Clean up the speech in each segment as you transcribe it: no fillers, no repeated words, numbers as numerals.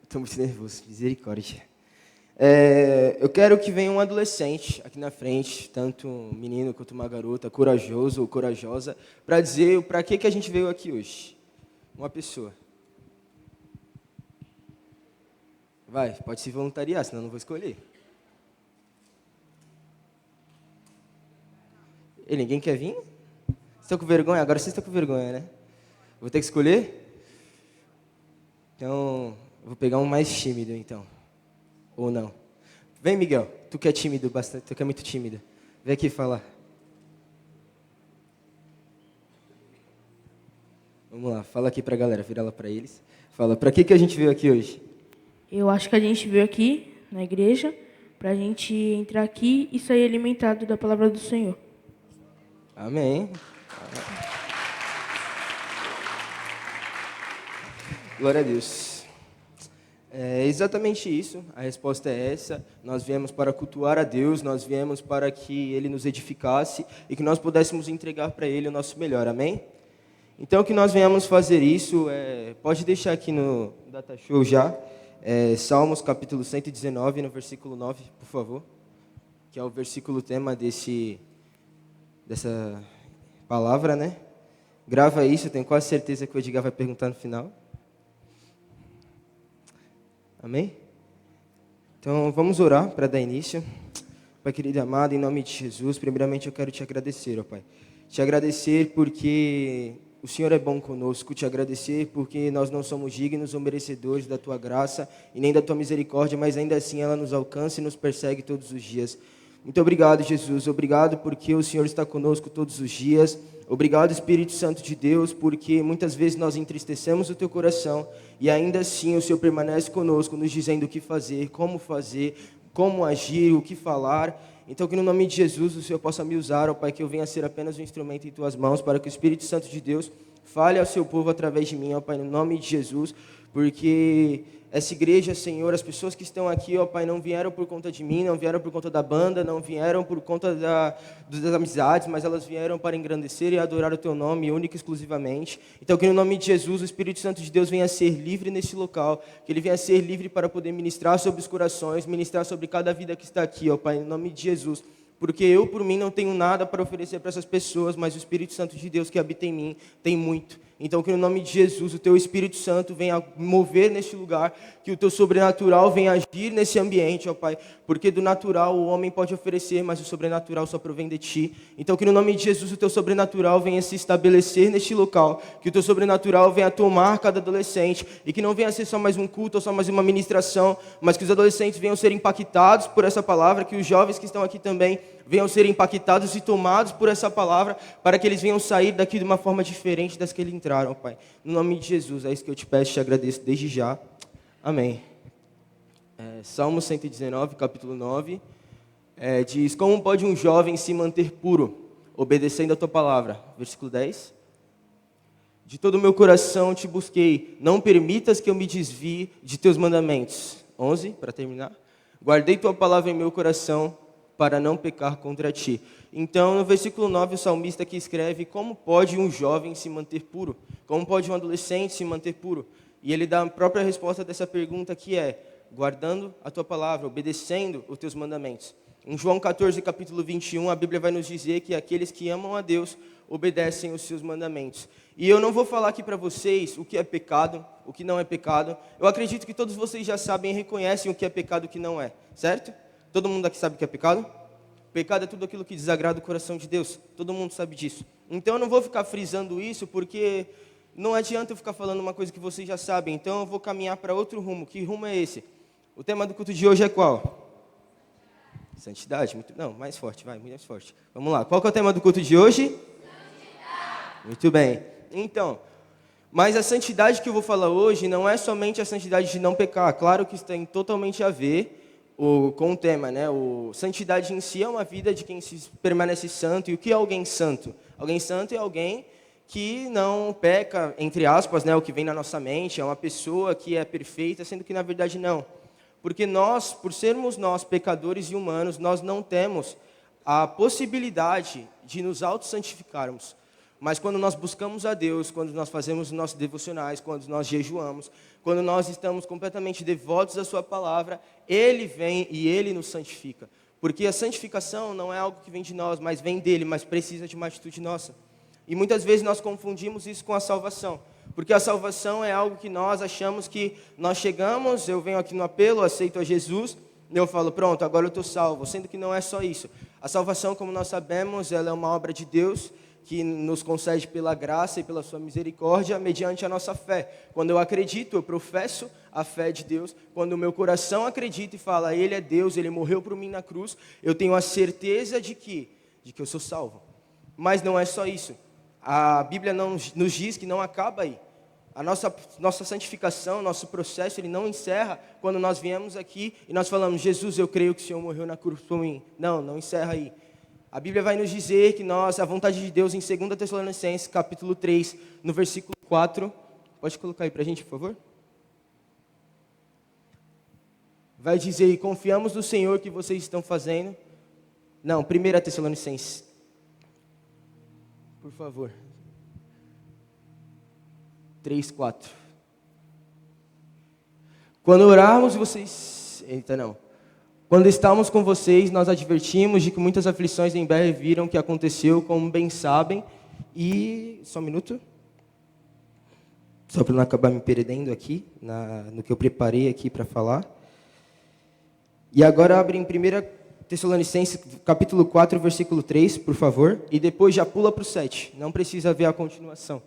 Estou muito nervoso, misericórdia. Eu quero que venha um adolescente aqui na frente, tanto um menino quanto uma garota, corajoso ou corajosa, para dizer para que a gente veio aqui hoje. Uma pessoa. Vai, pode se voluntariar, senão eu não vou escolher. E ninguém quer vir? Vocês estão com vergonha? Agora vocês estão com vergonha, né? Vou ter que escolher? Então, vou pegar um mais tímido, então. Ou não. Vem, Miguel. Tu que é tímido bastante, tu que é muito tímido. Vem aqui falar. Vamos lá, fala aqui pra galera, vira lá pra eles. Fala, pra que a gente veio aqui hoje? Eu acho que a gente veio aqui na igreja para a gente entrar aqui e sair alimentado da palavra do Senhor. Amém. Glória a Deus. É exatamente isso, a resposta é essa. Nós viemos para cultuar a Deus, nós viemos para que Ele nos edificasse e que nós pudéssemos entregar para Ele o nosso melhor, amém? Então, que nós venhamos fazer isso, pode deixar aqui no Data Show já, Salmos capítulo 119, no versículo 9, por favor, que é o versículo tema dessa palavra, né? Grava isso, tenho quase certeza que o Edgar vai perguntar no final. Amém? Então, vamos orar para dar início. Pai querido e amado, em nome de Jesus, primeiramente eu quero te agradecer, ó Pai. Te agradecer porque o Senhor é bom conosco, te agradecer porque nós não somos dignos ou merecedores da Tua graça e nem da Tua misericórdia, mas ainda assim ela nos alcança e nos persegue todos os dias. Muito obrigado, Jesus. Obrigado porque o Senhor está conosco todos os dias. Obrigado, Espírito Santo de Deus, porque muitas vezes nós entristecemos o Teu coração e ainda assim o Senhor permanece conosco, nos dizendo o que fazer, como agir, o que falar. Então, que no nome de Jesus o Senhor possa me usar, ó Pai, que eu venha ser apenas um instrumento em Tuas mãos, para que o Espírito Santo de Deus fale ao Seu povo através de mim, ó Pai, no nome de Jesus, porque essa igreja, Senhor, as pessoas que estão aqui, ó Pai, não vieram por conta de mim, não vieram por conta da banda, não vieram por conta das amizades, mas elas vieram para engrandecer e adorar o Teu nome, único e exclusivamente. Então, que no nome de Jesus, o Espírito Santo de Deus venha ser livre nesse local, que Ele venha ser livre para poder ministrar sobre os corações, ministrar sobre cada vida que está aqui, ó Pai, no nome de Jesus. Porque eu, por mim, não tenho nada para oferecer para essas pessoas, mas o Espírito Santo de Deus que habita em mim tem muito. Então, que no nome de Jesus, o Teu Espírito Santo venha mover neste lugar, que o Teu sobrenatural venha agir nesse ambiente, ó Pai, porque do natural o homem pode oferecer, mas o sobrenatural só provém de Ti. Então, que no nome de Jesus, o Teu sobrenatural venha se estabelecer neste local, que o Teu sobrenatural venha tomar cada adolescente, e que não venha ser só mais um culto ou só mais uma ministração, mas que os adolescentes venham ser impactados por essa palavra, que os jovens que estão aqui também venham ser impactados e tomados por essa palavra, para que eles venham sair daqui de uma forma diferente das que eles entraram, Pai. No nome de Jesus, é isso que eu te peço e te agradeço desde já. Amém. Salmo 119, capítulo 9, diz: como pode um jovem se manter puro, obedecendo a tua palavra? Versículo 10. De todo o meu coração te busquei, não permitas que eu me desvie de teus mandamentos. 11, para terminar. Guardei tua palavra em meu coração, para não pecar contra ti. Então, no versículo 9, o salmista aqui escreve: como pode um jovem se manter puro? Como pode um adolescente se manter puro? E ele dá a própria resposta dessa pergunta, que é: guardando a tua palavra, obedecendo os teus mandamentos. Em João 14, capítulo 21, a Bíblia vai nos dizer que aqueles que amam a Deus obedecem os seus mandamentos. E eu não vou falar aqui para vocês o que é pecado, o que não é pecado. Eu acredito que todos vocês já sabem e reconhecem o que é pecado e o que não é, certo? Todo mundo aqui sabe o que é pecado? Pecado é tudo aquilo que desagrada o coração de Deus. Todo mundo sabe disso. Então eu não vou ficar frisando isso, porque não adianta eu ficar falando uma coisa que vocês já sabem. Então eu vou caminhar para outro rumo. Que rumo é esse? O tema do culto de hoje é qual? Santidade. Não, mais forte, vai, mais forte. Vamos lá. Qual que é o tema do culto de hoje? Santidade. Muito bem. Então, mas a santidade que eu vou falar hoje não é somente a santidade de não pecar. Claro que isso tem totalmente a ver com o tema, né? Santidade em si é uma vida de quem permanece santo. E o que é alguém santo? Alguém santo é alguém que não peca, entre aspas, né? O que vem na nossa mente, é uma pessoa que é perfeita, sendo que na verdade não. Porque nós, por sermos nós pecadores e humanos, nós não temos a possibilidade de nos auto-santificarmos. Mas quando nós buscamos a Deus, quando nós fazemos os nossos devocionais, quando nós jejuamos, quando nós estamos completamente devotos à sua palavra, Ele vem e Ele nos santifica. Porque a santificação não é algo que vem de nós, mas vem dEle, mas precisa de uma atitude nossa. E muitas vezes nós confundimos isso com a salvação. Porque a salvação é algo que nós achamos que nós chegamos, eu venho aqui no apelo, aceito a Jesus, e eu falo, pronto, agora eu estou salvo. Sendo que não é só isso. A salvação, como nós sabemos, ela é uma obra de Deus, que nos concede pela graça e pela sua misericórdia, mediante a nossa fé. Quando eu acredito, eu professo a fé de Deus. Quando o meu coração acredita e fala, Ele é Deus, Ele morreu por mim na cruz, eu tenho a certeza de que eu sou salvo. Mas não é só isso. A Bíblia nos diz que não acaba aí. A nossa santificação, nosso processo, ele não encerra quando nós viemos aqui e nós falamos, Jesus, eu creio que o Senhor morreu na cruz por mim. Não encerra aí. A Bíblia vai nos dizer que a vontade de Deus em 2 Tessalonicenses, capítulo 3, no versículo 4, pode colocar aí para a gente, por favor? Vai dizer, e confiamos no Senhor que vocês estão fazendo. Não, 1 Tessalonicenses. Por favor. 3, 4. Quando orarmos, vocês... Quando estávamos com vocês, nós advertimos de que muitas aflições em breve viram que aconteceu, como bem sabem. E... Só um minuto. Só para não acabar me perdendo aqui, no que eu preparei aqui para falar. E agora abre em 1 Tessalonicenses, capítulo 4, versículo 3, por favor. E depois já pula para o 7. Não precisa ver a continuação.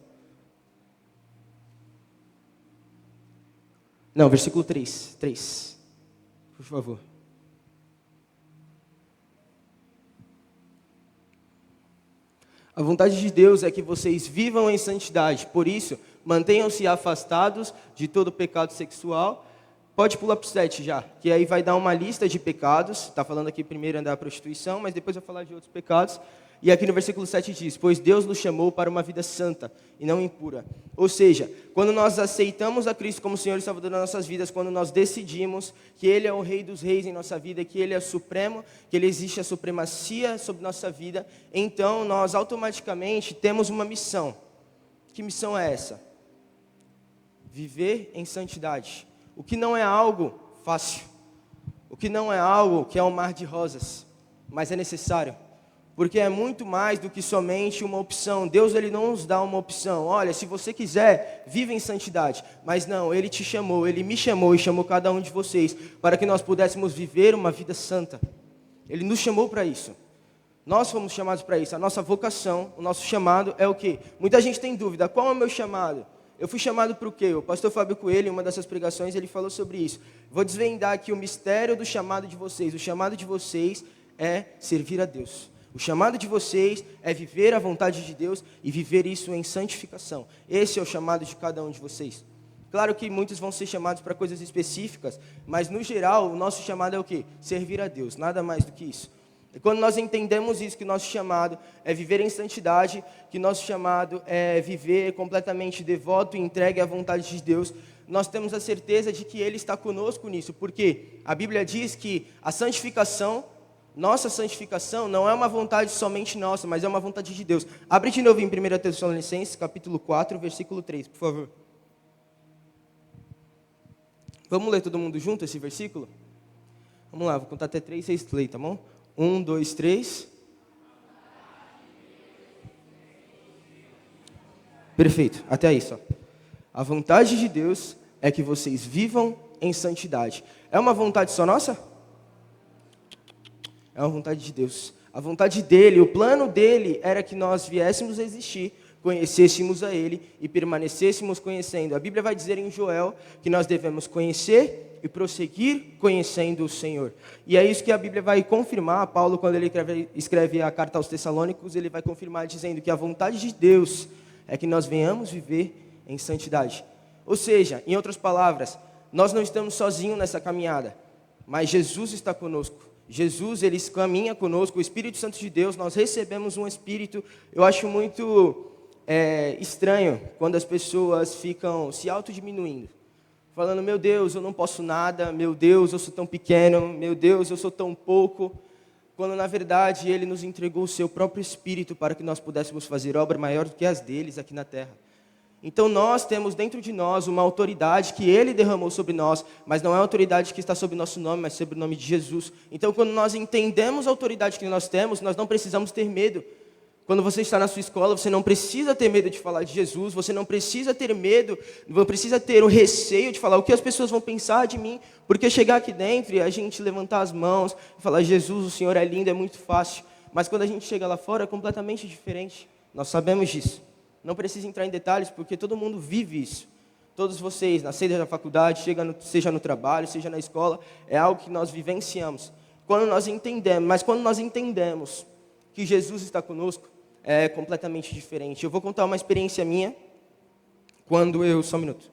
Não, versículo 3. Por favor. A vontade de Deus é que vocês vivam em santidade. Por isso, mantenham-se afastados de todo pecado sexual. Pode pular para o 7 já, que aí vai dar uma lista de pecados. Está falando aqui primeiro da prostituição, mas depois vai falar de outros pecados. E aqui no versículo 7 diz, pois Deus nos chamou para uma vida santa e não impura. Ou seja, quando nós aceitamos a Cristo como Senhor e Salvador das nossas vidas, quando nós decidimos que Ele é o Rei dos Reis em nossa vida, que Ele é supremo, que Ele existe a supremacia sobre nossa vida, então nós automaticamente temos uma missão. Que missão é essa? Viver em santidade. O que não é algo fácil. O que não é algo que é um mar de rosas, mas é necessário. Porque é muito mais do que somente uma opção. Deus, Ele não nos dá uma opção. Olha, se você quiser, viva em santidade. Mas não, Ele te chamou, Ele me chamou e chamou cada um de vocês para que nós pudéssemos viver uma vida santa. Ele nos chamou para isso. Nós fomos chamados para isso. A nossa vocação, o nosso chamado é o quê? Muita gente tem dúvida. Qual é o meu chamado? Eu fui chamado para o quê? O pastor Fábio Coelho, em uma dessas pregações, ele falou sobre isso. Vou desvendar aqui o mistério do chamado de vocês. O chamado de vocês é servir a Deus. O chamado de vocês é viver a vontade de Deus e viver isso em santificação. Esse é o chamado de cada um de vocês. Claro que muitos vão ser chamados para coisas específicas, mas no geral o nosso chamado é o quê? Servir a Deus, nada mais do que isso. E quando nós entendemos isso, que nosso chamado é viver em santidade, que nosso chamado é viver completamente devoto e entregue à vontade de Deus, nós temos a certeza de que Ele está conosco nisso, porque a Bíblia diz que a santificação, nossa santificação não é uma vontade somente nossa, mas é uma vontade de Deus. Abre de novo em 1 Tessalonicenses, capítulo 4, versículo 3, por favor. Vamos ler todo mundo junto esse versículo? Vamos lá, vou contar até 3, vocês leem, tá bom? 1, 2, 3. Perfeito, até aí só. A vontade de Deus é que vocês vivam em santidade. É uma vontade só nossa? É uma vontade de Deus. A vontade dEle, o plano dEle era que nós viéssemos a existir, conhecêssemos a Ele e permanecêssemos conhecendo. A Bíblia vai dizer em Joel que nós devemos conhecer e prosseguir conhecendo o Senhor. E é isso que a Bíblia vai confirmar. Paulo, quando ele escreve a carta aos Tessalônicos, ele vai confirmar dizendo que a vontade de Deus é que nós venhamos viver em santidade. Ou seja, em outras palavras, nós não estamos sozinhos nessa caminhada, mas Jesus está conosco. Jesus, Ele caminha conosco, o Espírito Santo de Deus, nós recebemos um Espírito. Eu acho muito estranho quando as pessoas ficam se autodiminuindo, falando, meu Deus, eu não posso nada, meu Deus, eu sou tão pequeno, meu Deus, eu sou tão pouco. quando na verdade Ele nos entregou o seu próprio Espírito para que nós pudéssemos fazer obra maior do que as deles aqui na terra. Então nós temos dentro de nós uma autoridade que Ele derramou sobre nós, mas não é a autoridade que está sob nosso nome, mas sob o nome de Jesus. Então quando nós entendemos a autoridade que nós temos, nós não precisamos ter medo. Quando você está na sua escola, você não precisa ter medo de falar de Jesus, você não precisa ter medo, não precisa ter o receio de falar o que as pessoas vão pensar de mim, porque chegar aqui dentro e a gente levantar as mãos e falar, Jesus, o Senhor é lindo, é muito fácil. Mas quando a gente chega lá fora, é completamente diferente. Nós sabemos disso. Não precisa entrar em detalhes, porque todo mundo vive isso. Todos vocês, seja na faculdade, seja no trabalho, seja na escola, é algo que nós vivenciamos. Quando nós entendemos que Jesus está conosco, é completamente diferente. Eu vou contar uma experiência minha, só um minuto.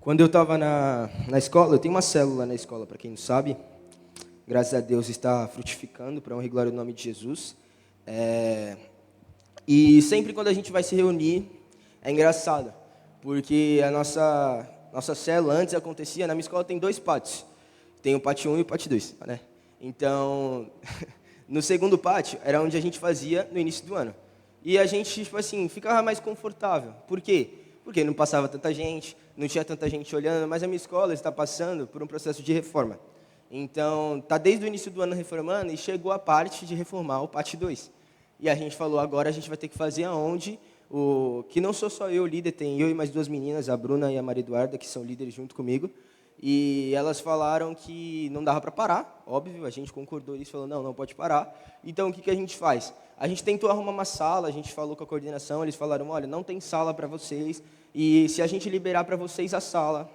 Quando eu estava na escola, eu tenho uma célula na escola, para quem não sabe. Graças a Deus está frutificando, para honra e glória do nome de Jesus. E sempre quando a gente vai se reunir, é engraçado, porque a nossa célula antes acontecia, na minha escola tem 2 pátios. Tem o pátio 1 e o pátio 2, né? Então, no segundo pátio era onde a gente fazia no início do ano. E a gente, ficava mais confortável. Por quê? Porque não passava tanta gente, não tinha tanta gente olhando, mas a minha escola está passando por um processo de reforma. Então, está desde o início do ano reformando e chegou a parte de reformar o pátio 2. E a gente falou, agora a gente vai ter que fazer aonde, que não sou só eu líder, tem eu e mais 2 meninas, a Bruna e a Maria Eduarda, que são líderes junto comigo. E elas falaram que não dava para parar, óbvio, a gente concordou nisso, falou, não pode parar. Então, o que a gente faz? A gente tentou arrumar uma sala, a gente falou com a coordenação, eles falaram, olha, não tem sala para vocês, e se a gente liberar para vocês a sala,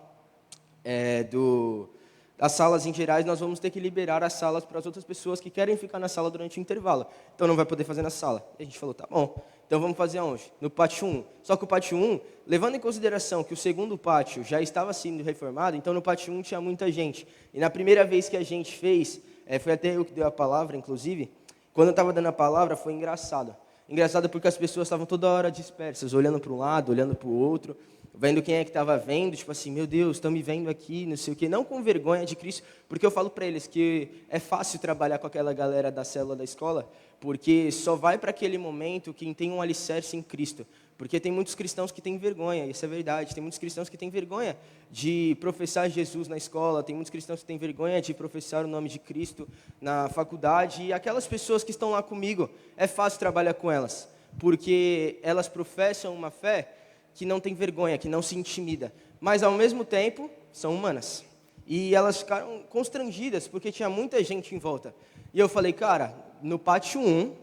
as salas em gerais, nós vamos ter que liberar as salas para as outras pessoas que querem ficar na sala durante o intervalo. Então, não vai poder fazer na sala. E a gente falou, tá bom. Então, vamos fazer aonde? No pátio 1. Só que o pátio 1, levando em consideração que o segundo pátio já estava sendo reformado, então no pátio 1 tinha muita gente. E na primeira vez que a gente fez, foi até eu que dei a palavra, inclusive, quando eu estava dando a palavra, foi engraçado. Engraçado porque as pessoas estavam toda hora dispersas, olhando para um lado, olhando para o outro, vendo quem é que estava vendo, meu Deus, estão me vendo aqui, não sei o quê, não com vergonha de Cristo, porque eu falo para eles que é fácil trabalhar com aquela galera da célula da escola, porque só vai para aquele momento quem tem um alicerce em Cristo, porque tem muitos cristãos que têm vergonha, isso é verdade, tem muitos cristãos que têm vergonha de professar Jesus na escola, tem muitos cristãos que têm vergonha de professar o nome de Cristo na faculdade, e aquelas pessoas que estão lá comigo, é fácil trabalhar com elas, porque elas professam uma fé que não tem vergonha, que não se intimida, mas ao mesmo tempo são humanas. E elas ficaram constrangidas, porque tinha muita gente em volta. E eu falei, cara, no pátio 1,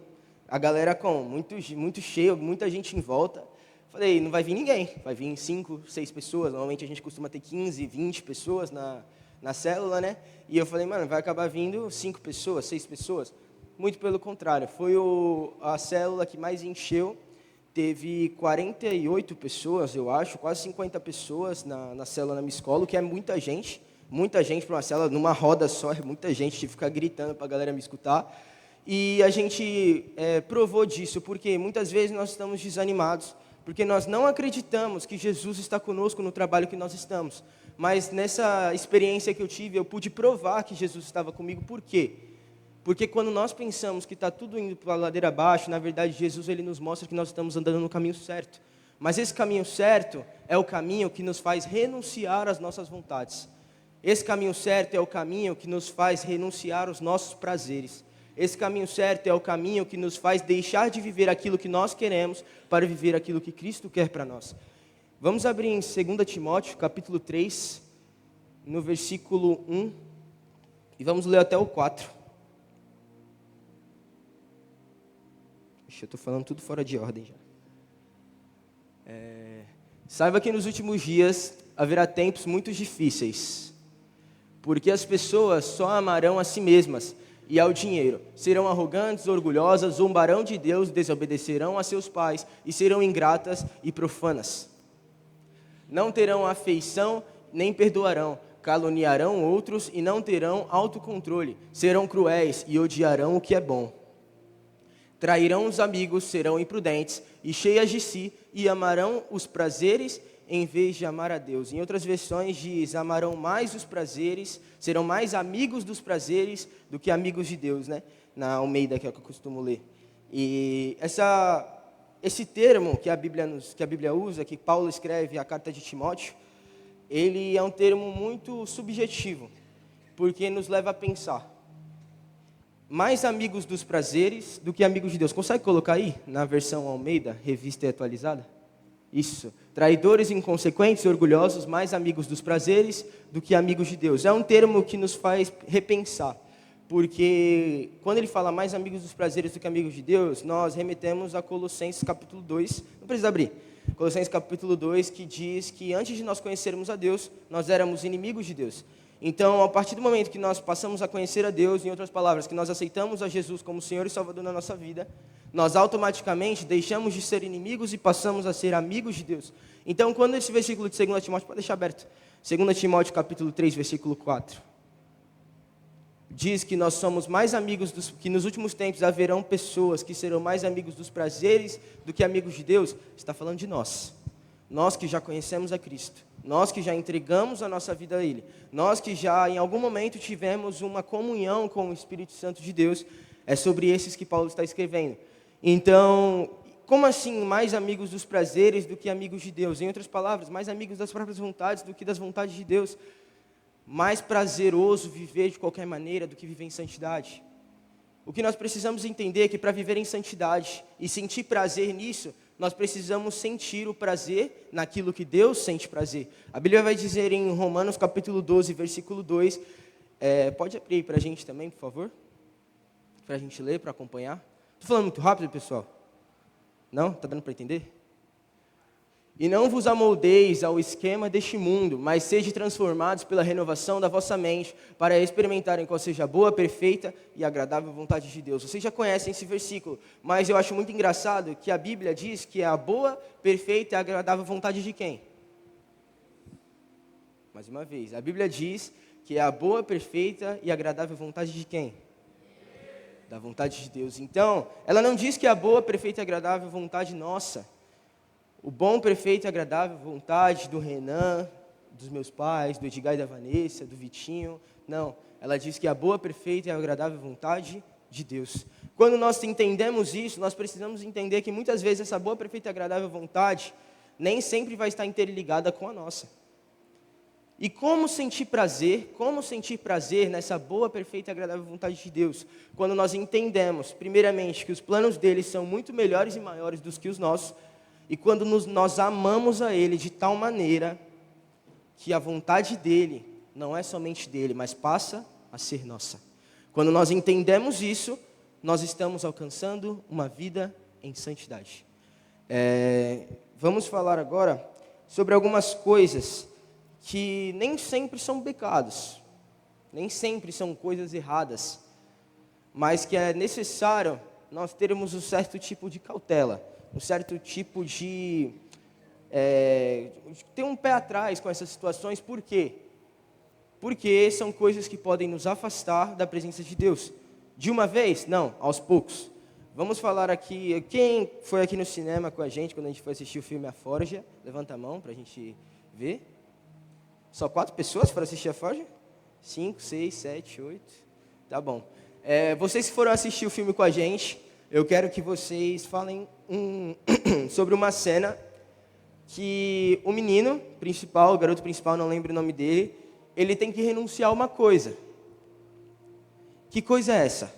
a galera muito cheia, muita gente em volta. Falei, não vai vir ninguém, vai vir 5, 6 pessoas. Normalmente a gente costuma ter 15, 20 pessoas na célula, né? E eu falei, mano, vai acabar vindo 5 pessoas, 6 pessoas. Muito pelo contrário, foi a célula que mais encheu. Teve 48 pessoas, eu acho, quase 50 pessoas na célula na minha escola, o que é muita gente para uma célula, numa roda só, é muita gente, tive que ficar gritando para a galera me escutar. E a gente provou disso, porque muitas vezes nós estamos desanimados, porque nós não acreditamos que Jesus está conosco no trabalho que nós estamos. Mas nessa experiência que eu tive, eu pude provar que Jesus estava comigo. Por quê? Porque quando nós pensamos que está tudo indo para a ladeira abaixo, na verdade, Jesus ele nos mostra que nós estamos andando no caminho certo. Mas esse caminho certo é o caminho que nos faz renunciar às nossas vontades. Esse caminho certo é o caminho que nos faz renunciar aos nossos prazeres. Esse caminho certo é o caminho que nos faz deixar de viver aquilo que nós queremos para viver aquilo que Cristo quer para nós. Vamos abrir em 2 Timóteo, capítulo 3, no versículo 1, e vamos ler até o 4. Eu estou falando tudo fora de ordem já. Saiba que nos últimos dias haverá tempos muito difíceis, porque as pessoas só amarão a si mesmas e ao dinheiro. Serão arrogantes, orgulhosas, zombarão de Deus, desobedecerão a seus pais e serão ingratas e profanas. Não terão afeição nem perdoarão, caluniarão outros e não terão autocontrole. Serão cruéis e odiarão o que é bom. Trairão os amigos, serão imprudentes e cheias de si, e amarão os prazeres em vez de amar a Deus. Em outras versões diz, amarão mais os prazeres, serão mais amigos dos prazeres do que amigos de Deus, né? Na Almeida, que é o que eu costumo ler. E esse termo que a Bíblia usa, que Paulo escreve a carta de Timóteo, ele é um termo muito subjetivo, porque nos leva a pensar. Mais amigos dos prazeres do que amigos de Deus. Consegue colocar aí, na versão Almeida, revista e atualizada? Isso. Traidores, inconsequentes e orgulhosos, mais amigos dos prazeres do que amigos de Deus. É um termo que nos faz repensar. Porque quando ele fala mais amigos dos prazeres do que amigos de Deus, nós remetemos a Colossenses capítulo 2, não precisa abrir, Colossenses capítulo 2, que diz que antes de nós conhecermos a Deus, nós éramos inimigos de Deus. Então, a partir do momento que nós passamos a conhecer a Deus, em outras palavras, que nós aceitamos a Jesus como Senhor e Salvador na nossa vida, nós automaticamente deixamos de ser inimigos e passamos a ser amigos de Deus. Então, quando esse versículo de 2 Timóteo, pode deixar aberto, 2 Timóteo capítulo 3, versículo 4, diz que nós somos mais amigos, que nos últimos tempos haverão pessoas que serão mais amigos dos prazeres do que amigos de Deus, está falando de nós. Nós que já conhecemos a Cristo, nós que já entregamos a nossa vida a Ele, nós que já em algum momento tivemos uma comunhão com o Espírito Santo de Deus, é sobre esses que Paulo está escrevendo. Então, como assim mais amigos dos prazeres do que amigos de Deus? Em outras palavras, mais amigos das próprias vontades do que das vontades de Deus. Mais prazeroso viver de qualquer maneira do que viver em santidade. O que nós precisamos entender é que para viver em santidade e sentir prazer nisso, nós precisamos sentir o prazer naquilo que Deus sente prazer. A Bíblia vai dizer em Romanos capítulo 12, versículo 2, pode abrir para a gente também, por favor? Para a gente ler, para acompanhar. Estou falando muito rápido, pessoal? Não? Está dando para entender? E não vos amoldeis ao esquema deste mundo, mas sede transformados pela renovação da vossa mente, para experimentarem qual seja a boa, perfeita e agradável vontade de Deus. Vocês já conhecem esse versículo, mas eu acho muito engraçado que a Bíblia diz que é a boa, perfeita e agradável vontade de quem? Mais uma vez, a Bíblia diz que é a boa, perfeita e agradável vontade de quem? Da vontade de Deus. Então, ela não diz que é a boa, perfeita e agradável vontade nossa. O bom, perfeito e agradável vontade do Renan, dos meus pais, do Edgar e da Vanessa, do Vitinho. Não, ela diz que a boa, perfeita e agradável vontade de Deus. Quando nós entendemos isso, nós precisamos entender que muitas vezes essa boa, perfeita e agradável vontade nem sempre vai estar interligada com a nossa. E como sentir prazer nessa boa, perfeita e agradável vontade de Deus? Quando nós entendemos, primeiramente, que os planos dele são muito melhores e maiores do que os nossos, e quando nós amamos a Ele de tal maneira que a vontade dEle não é somente dEle, mas passa a ser nossa. Quando nós entendemos isso, nós estamos alcançando uma vida em santidade. Vamos falar agora sobre algumas coisas que nem sempre são pecados, nem sempre são coisas erradas, mas que é necessário nós termos um certo tipo de cautela, um certo tipo de ter um pé atrás com essas situações. Por quê? Porque são coisas que podem nos afastar da presença de Deus. De uma vez? Não, aos poucos. Vamos falar aqui, quem foi aqui no cinema com a gente, quando a gente foi assistir o filme A Forja? Levanta a mão para a gente ver. Só 4 pessoas foram assistir A Forja? 5, 6, 7, 8. Tá bom. Vocês que foram assistir o filme com a gente, eu quero que vocês falem sobre uma cena que o menino principal, o garoto principal, não lembro o nome dele, ele tem que renunciar a uma coisa. Que coisa é essa?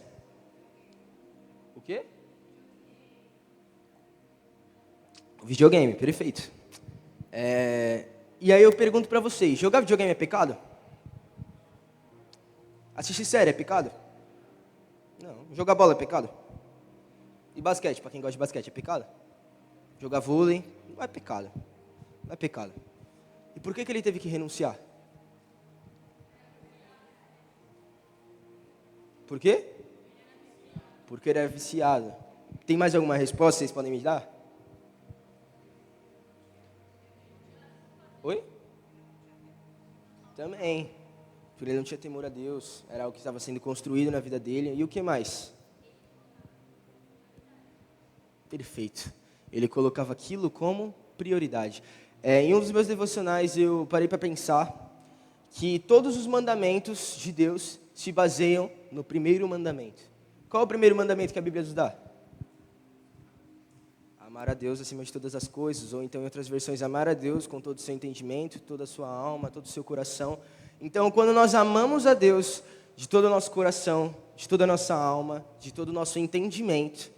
O quê? Videogame, perfeito. E aí eu pergunto pra vocês, jogar videogame é pecado? Assistir série é pecado? Não. Jogar bola é pecado? E basquete, para quem gosta de basquete, é pecado? Jogar vôlei, não é pecado. Não é pecado. E por que ele teve que renunciar? Por quê? Porque ele era viciado. Tem mais alguma resposta que vocês podem me dar? Oi? Também. Porque ele não tinha temor a Deus. Era algo que estava sendo construído na vida dele. E o que mais? Perfeito. Ele colocava aquilo como prioridade. Em um dos meus devocionais eu parei para pensar que todos os mandamentos de Deus se baseiam no primeiro mandamento. Qual é o primeiro mandamento que a Bíblia nos dá? Amar a Deus acima de todas as coisas, ou então em outras versões, amar a Deus com todo o seu entendimento, toda a sua alma, todo o seu coração. Então, quando nós amamos a Deus de todo o nosso coração, de toda a nossa alma, de todo o nosso entendimento,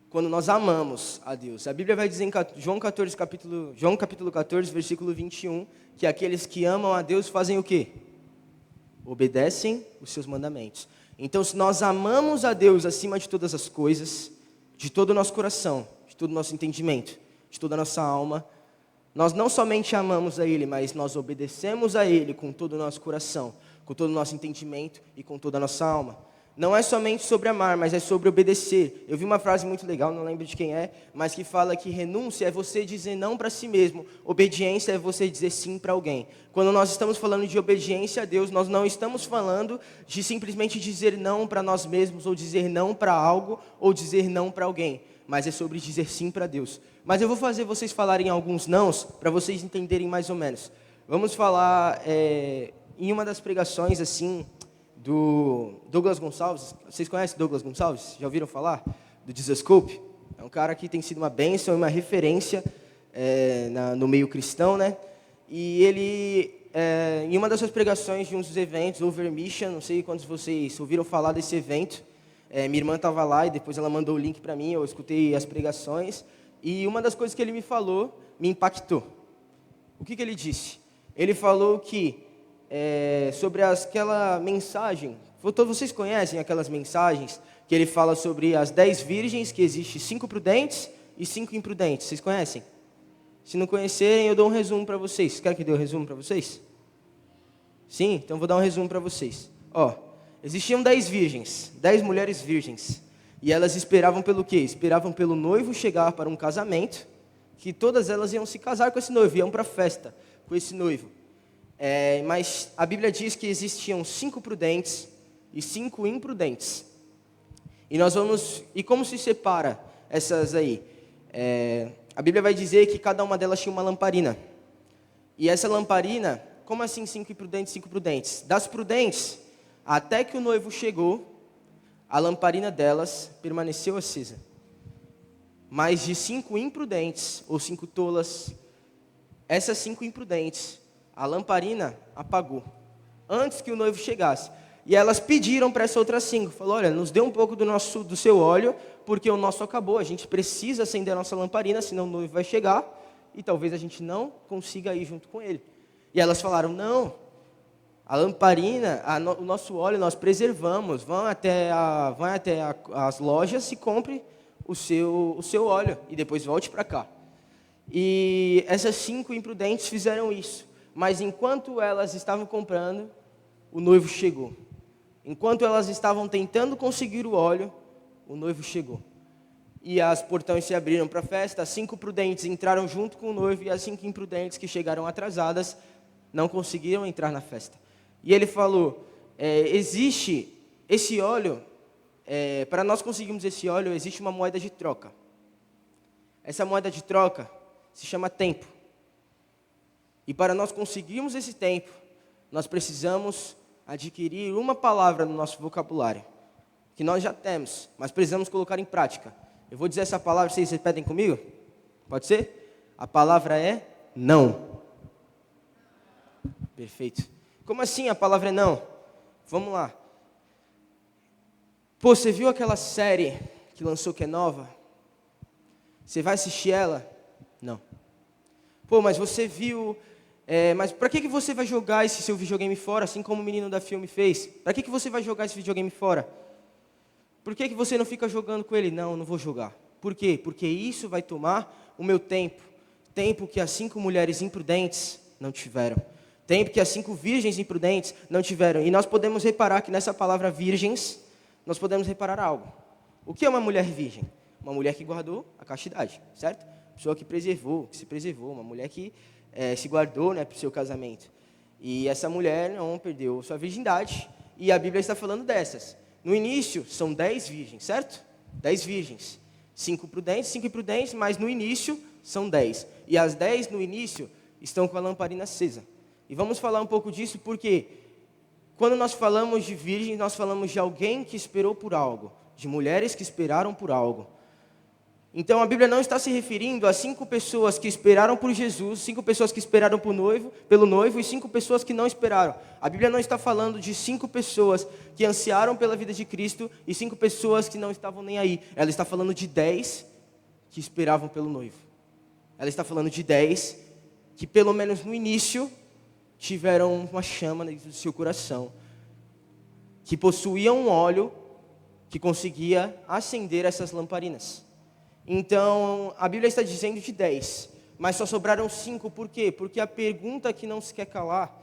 quando nós amamos a Deus. A Bíblia vai dizer em João capítulo 14, versículo 21, que aqueles que amam a Deus fazem o quê? Obedecem os seus mandamentos. Então, se nós amamos a Deus acima de todas as coisas, de todo o nosso coração, de todo o nosso entendimento, de toda a nossa alma, nós não somente amamos a Ele, mas nós obedecemos a Ele com todo o nosso coração, com todo o nosso entendimento e com toda a nossa alma. Não é somente sobre amar, mas é sobre obedecer. Eu vi uma frase muito legal, não lembro de quem é, mas que fala que renúncia é você dizer não para si mesmo, obediência é você dizer sim para alguém. Quando nós estamos falando de obediência a Deus, nós não estamos falando de simplesmente dizer não para nós mesmos, ou dizer não para algo, ou dizer não para alguém, mas é sobre dizer sim para Deus. Mas eu vou fazer vocês falarem alguns nãos, para vocês entenderem mais ou menos. Vamos falar em uma das pregações, assim, do Douglas Gonçalves. Vocês conhecem Douglas Gonçalves? Já ouviram falar? Do Dizascope? É um cara que tem sido uma bênção e uma referência no meio cristão, né? E ele, em uma das suas pregações de um dos eventos, Over Mission, não sei quantos de vocês ouviram falar desse evento, minha irmã estava lá e depois ela mandou o link para mim, eu escutei as pregações, e uma das coisas que ele me falou me impactou. O que ele disse? Ele falou que sobre aquela mensagem, todos vocês conhecem aquelas mensagens que ele fala sobre as 10 virgens, que existe 5 prudentes e 5 imprudentes. Vocês conhecem? Se não conhecerem, eu dou um resumo para vocês. Querem que eu dê um resumo para vocês? Sim? Então vou dar um resumo para vocês. Existiam 10 virgens, 10 mulheres virgens, e elas esperavam pelo quê? Esperavam pelo noivo chegar para um casamento, que todas elas iam se casar com esse noivo, iam para a festa com esse noivo. Mas a Bíblia diz que existiam 5 prudentes e 5 imprudentes. E como se separa essas aí? A Bíblia vai dizer que cada uma delas tinha uma lamparina. E essa lamparina, como assim 5 imprudentes e 5 prudentes? Das prudentes, até que o noivo chegou, a lamparina delas permaneceu acesa. Mas de 5 imprudentes, ou 5 tolas, essas 5 imprudentes, a lamparina apagou, antes que o noivo chegasse. E elas pediram para essa outra 5, falou, olha, nos dê um pouco do seu óleo, porque o nosso acabou, a gente precisa acender a nossa lamparina, senão o noivo vai chegar, e talvez a gente não consiga ir junto com ele. E elas falaram, não, a lamparina, o nosso óleo nós preservamos, vão até as lojas e compre o seu óleo, e depois volte para cá. E essas 5 imprudentes fizeram isso. Mas enquanto elas estavam comprando, o noivo chegou. Enquanto elas estavam tentando conseguir o óleo, o noivo chegou. E as portões se abriram para a festa, as 5 prudentes entraram junto com o noivo, e as 5 imprudentes que chegaram atrasadas não conseguiram entrar na festa. E ele falou, existe esse óleo, para nós conseguirmos esse óleo, existe uma moeda de troca. Essa moeda de troca se chama tempo. E para nós conseguirmos esse tempo, nós precisamos adquirir uma palavra no nosso vocabulário, que nós já temos, mas precisamos colocar em prática. Eu vou dizer essa palavra, vocês repetem comigo? Pode ser? A palavra é não. Perfeito. Como assim a palavra é não? Vamos lá. Pô, você viu aquela série que lançou que é nova? Você vai assistir ela? Não. Pô, mas você viu... mas para que você vai jogar esse seu videogame fora, assim como o menino da filme fez? Para que você vai jogar esse videogame fora? Por que você não fica jogando com ele? Não vou jogar. Por quê? Porque isso vai tomar o meu tempo. Tempo que as 5 mulheres imprudentes não tiveram. Tempo que as 5 virgens imprudentes não tiveram. E nós podemos reparar que nessa palavra virgens, nós podemos reparar algo. O que é uma mulher virgem? Uma mulher que guardou a castidade, certo? Pessoa que se preservou, uma mulher que se guardou, né, para o seu casamento. E essa mulher não perdeu sua virgindade, e a Bíblia está falando dessas. No início, são 10 virgens, certo? 10 virgens. 5 prudentes, 5 imprudentes, mas no início, são 10. E as 10 no início estão com a lamparina acesa. E vamos falar um pouco disso porque quando nós falamos de virgens, nós falamos de alguém que esperou por algo, de mulheres que esperaram por algo. Então a Bíblia não está se referindo a 5 pessoas que esperaram por Jesus, 5 pessoas que esperaram pelo noivo e 5 pessoas que não esperaram. A Bíblia não está falando de 5 pessoas que ansiaram pela vida de Cristo e 5 pessoas que não estavam nem aí. Ela está falando de 10 que esperavam pelo noivo. Ela está falando de 10 que pelo menos no início tiveram uma chama dentro do seu coração, que possuíam um óleo que conseguia acender essas lamparinas. Então, a Bíblia está dizendo de 10, mas só sobraram 5, por quê? Porque a pergunta que não se quer calar,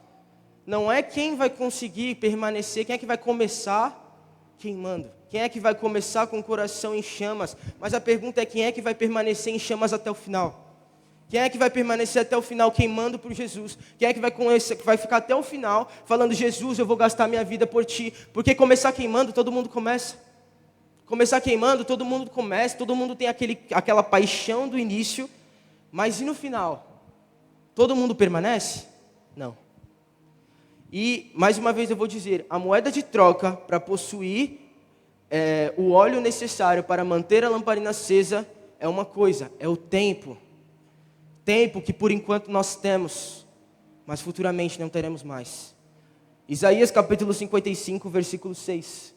não é quem vai conseguir permanecer, quem é que vai começar queimando, quem é que vai começar com o coração em chamas, mas a pergunta é quem é que vai permanecer em chamas até o final. Quem é que vai permanecer até o final queimando por Jesus? Quem é que vai ficar até o final falando, Jesus, eu vou gastar minha vida por ti? Porque começar queimando, todo mundo começa. Começar queimando, todo mundo começa, todo mundo tem aquela paixão do início, mas e no final? Todo mundo permanece? Não. E, mais uma vez eu vou dizer, a moeda de troca para possuir o óleo necessário para manter a lamparina acesa é uma coisa, é o tempo. Tempo que por enquanto nós temos, mas futuramente não teremos mais. Isaías capítulo 55, versículo 6.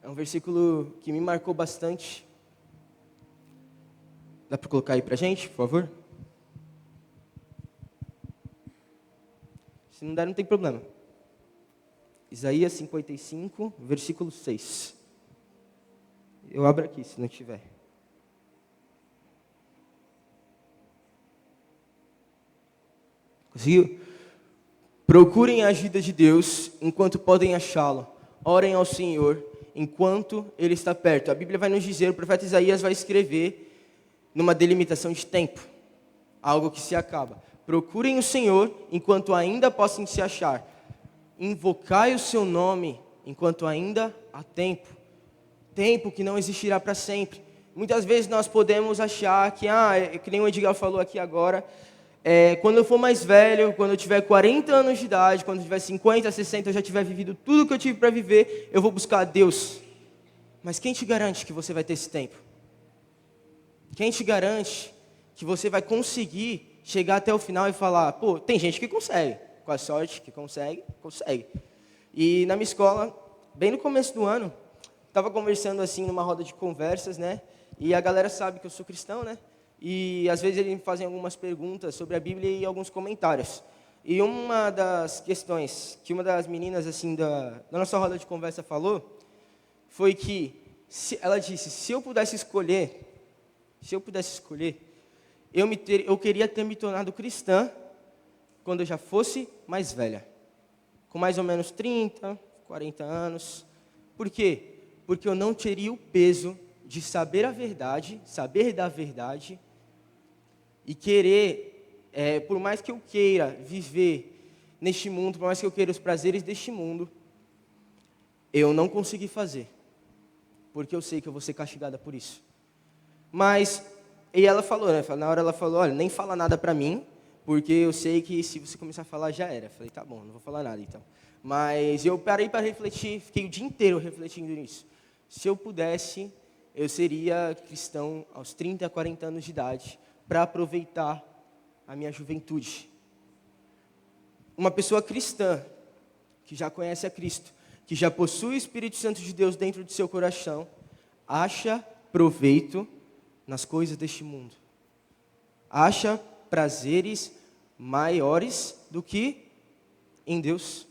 É um versículo que me marcou bastante. Dá para colocar aí para a gente, por favor? Se não der, não tem problema. Isaías 55, versículo 6. Eu abro aqui, se não tiver. Conseguiu? Procurem a ajuda de Deus enquanto podem achá-lo. Orem ao Senhor enquanto Ele está perto. A Bíblia vai nos dizer, o profeta Isaías vai escrever numa delimitação de tempo, algo que se acaba. Procurem o Senhor enquanto ainda possam se achar. Invocai o seu nome enquanto ainda há tempo. Tempo que não existirá para sempre. Muitas vezes nós podemos achar que, que nem o Edgar falou aqui agora, quando eu for mais velho, quando eu tiver 40 anos de idade, quando eu tiver 50, 60, eu já tiver vivido tudo que eu tive para viver, eu vou buscar a Deus. Mas quem te garante que você vai ter esse tempo? Quem te garante que você vai conseguir chegar até o final e falar, pô, tem gente que consegue, com a sorte que consegue. E na minha escola, bem no começo do ano, estava conversando assim numa roda de conversas, né? E a galera sabe que eu sou cristão, né? E às vezes eles me fazem algumas perguntas sobre a Bíblia e alguns comentários. E uma das questões que uma das meninas assim da nossa roda de conversa falou foi que ela disse: se eu pudesse escolher, eu queria ter me tornado cristã quando eu já fosse mais velha, com mais ou menos 30, 40 anos. Por quê? Porque eu não teria o peso de saber a verdade, saber da verdade, e querer, por mais que eu queira viver neste mundo, por mais que eu queira os prazeres deste mundo, eu não consegui fazer, porque eu sei que eu vou ser castigada por isso. Mas, e ela falou, né? Na hora ela falou, olha, nem fala nada pra mim, porque eu sei que se você começar a falar, já era. Eu falei, tá bom, não vou falar nada então. Mas eu parei para refletir, fiquei o dia inteiro refletindo nisso. Se eu pudesse, eu seria cristão aos 30, 40 anos de idade, para aproveitar a minha juventude. Uma pessoa cristã, que já conhece a Cristo, que já possui o Espírito Santo de Deus dentro de seu coração, acha proveito nas coisas deste mundo. Acha prazeres maiores do que em Deus.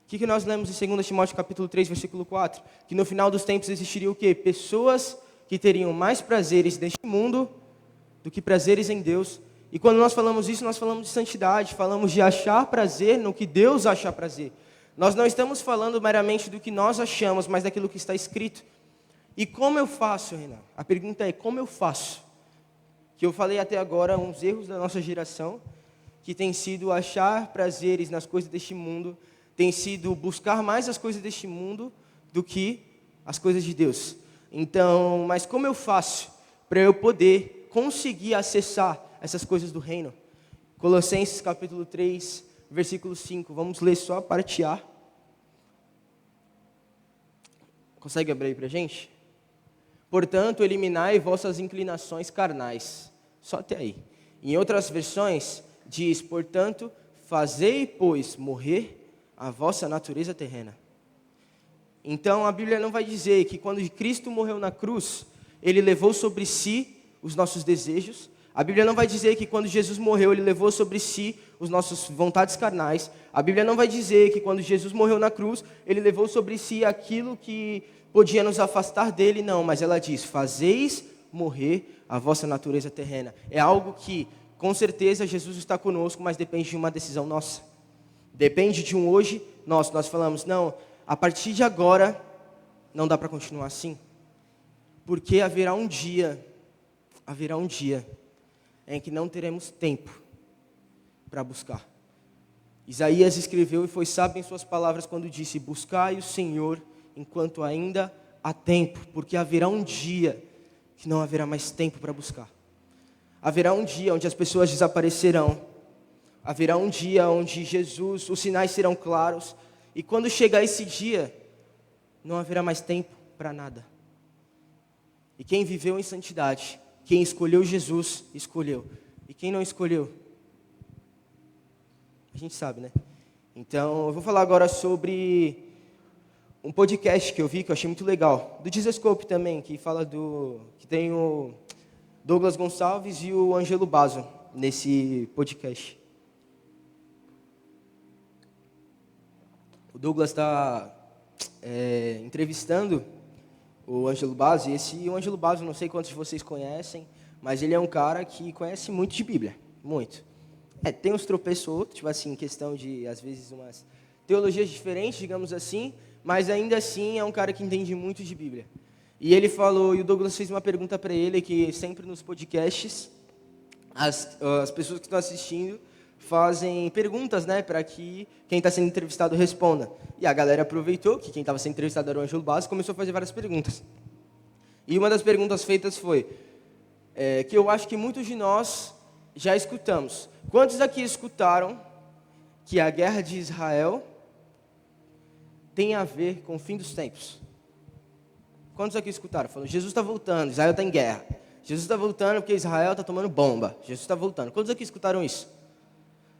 O que nós lemos em 2 Timóteo capítulo 3, versículo 4? Que no final dos tempos existiria o quê? Pessoas que teriam mais prazeres deste mundo do que prazeres em Deus. E quando nós falamos isso, nós falamos de santidade, falamos de achar prazer no que Deus acha prazer. Nós não estamos falando meramente do que nós achamos, mas daquilo que está escrito. E como eu faço, Renan? A pergunta é, como eu faço? Que eu falei até agora, uns erros da nossa geração, que tem sido achar prazeres nas coisas deste mundo, tem sido buscar mais as coisas deste mundo do que as coisas de Deus. Então, mas como eu faço para eu poder conseguir acessar essas coisas do reino. Colossenses capítulo 3, versículo 5. Vamos ler só a parte A. Consegue abrir aí pra gente? Portanto, eliminai vossas inclinações carnais. Só até aí. Em outras versões, diz, portanto, fazei, pois, morrer a vossa natureza terrena. Então, a Bíblia não vai dizer que quando Cristo morreu na cruz, Ele levou sobre si os nossos desejos. A Bíblia não vai dizer que quando Jesus morreu, Ele levou sobre si as nossas vontades carnais. A Bíblia não vai dizer que quando Jesus morreu na cruz, Ele levou sobre si aquilo que podia nos afastar dele. Não, mas ela diz, fazeis morrer a vossa natureza terrena. É algo que, com certeza, Jesus está conosco, mas depende de uma decisão nossa. Depende de um hoje nosso. Nós falamos, não, a partir de agora, não dá para continuar assim. Porque haverá um dia em que não teremos tempo para buscar. Isaías escreveu e foi sábio em suas palavras quando disse, buscai o Senhor enquanto ainda há tempo, porque haverá um dia que não haverá mais tempo para buscar. Haverá um dia onde as pessoas desaparecerão. Haverá um dia onde Jesus, os sinais serão claros. E quando chegar esse dia, não haverá mais tempo para nada. E quem viveu em santidade, quem escolheu Jesus, escolheu. E quem não escolheu, a gente sabe, né? Então, eu vou falar agora sobre um podcast que eu vi, que eu achei muito legal. Do Dizescope também, que tem o Douglas Gonçalves e o Ângelo Basso nesse podcast. O Douglas está entrevistando o Ângelo Basso, e o Ângelo Basso, não sei quantos de vocês conhecem, mas ele é um cara que conhece muito de Bíblia, muito. Tem uns tropeços outros, tipo assim, questão de, às vezes, umas teologias diferentes, digamos assim, mas ainda assim é um cara que entende muito de Bíblia. E ele falou, e o Douglas fez uma pergunta para ele, que sempre nos podcasts, as pessoas que estão assistindo fazem perguntas, né, para que quem está sendo entrevistado responda. E a galera aproveitou que quem estava sendo entrevistado era o Ângelo Basso e começou a fazer várias perguntas. E uma das perguntas feitas foi, que eu acho que muitos de nós já escutamos. Quantos aqui escutaram que a guerra de Israel tem a ver com o fim dos tempos? Quantos aqui escutaram? Falaram, Jesus está voltando, Israel está em guerra. Jesus está voltando porque Israel está tomando bomba. Jesus está voltando. Quantos aqui escutaram isso?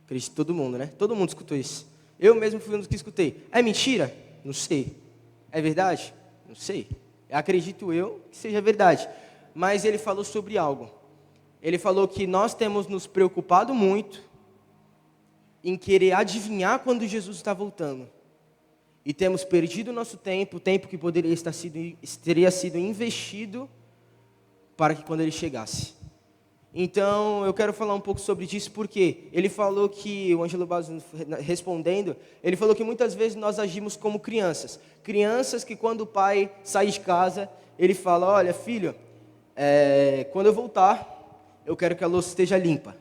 Acredito todo mundo, né? Todo mundo escutou isso. Eu mesmo fui um dos que escutei. É mentira? Não sei. É verdade? Não sei. Acredito eu que seja verdade. Mas ele falou sobre algo. Ele falou que nós temos nos preocupado muito em querer adivinhar quando Jesus está voltando. E temos perdido o nosso tempo, o tempo que teria sido investido para que quando ele chegasse. Então, eu quero falar um pouco sobre isso, porque ele falou que, o Ângelo Basso respondendo, ele falou que muitas vezes nós agimos como crianças. Crianças que quando o pai sai de casa, ele fala, olha filho, quando eu voltar, eu quero que a louça esteja limpa.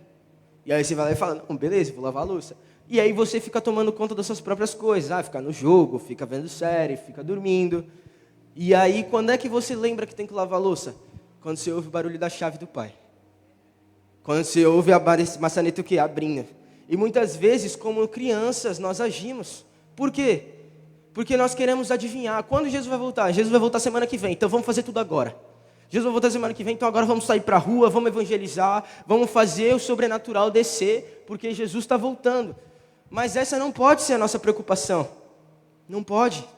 E aí você vai lá e fala, não, beleza, vou lavar a louça. E aí você fica tomando conta das suas próprias coisas, fica no jogo, fica vendo série, fica dormindo. E aí, quando é que você lembra que tem que lavar a louça? Quando você ouve o barulho da chave do pai. Quando você ouve a maçaneta o quê? Abrindo. E muitas vezes, como crianças, nós agimos. Por quê? Porque nós queremos adivinhar. Quando Jesus vai voltar? Jesus vai voltar semana que vem, então vamos fazer tudo agora. Jesus vai voltar semana que vem, então agora vamos sair para a rua, vamos evangelizar, vamos fazer o sobrenatural descer, porque Jesus está voltando. Mas essa não pode ser a nossa preocupação. Não pode.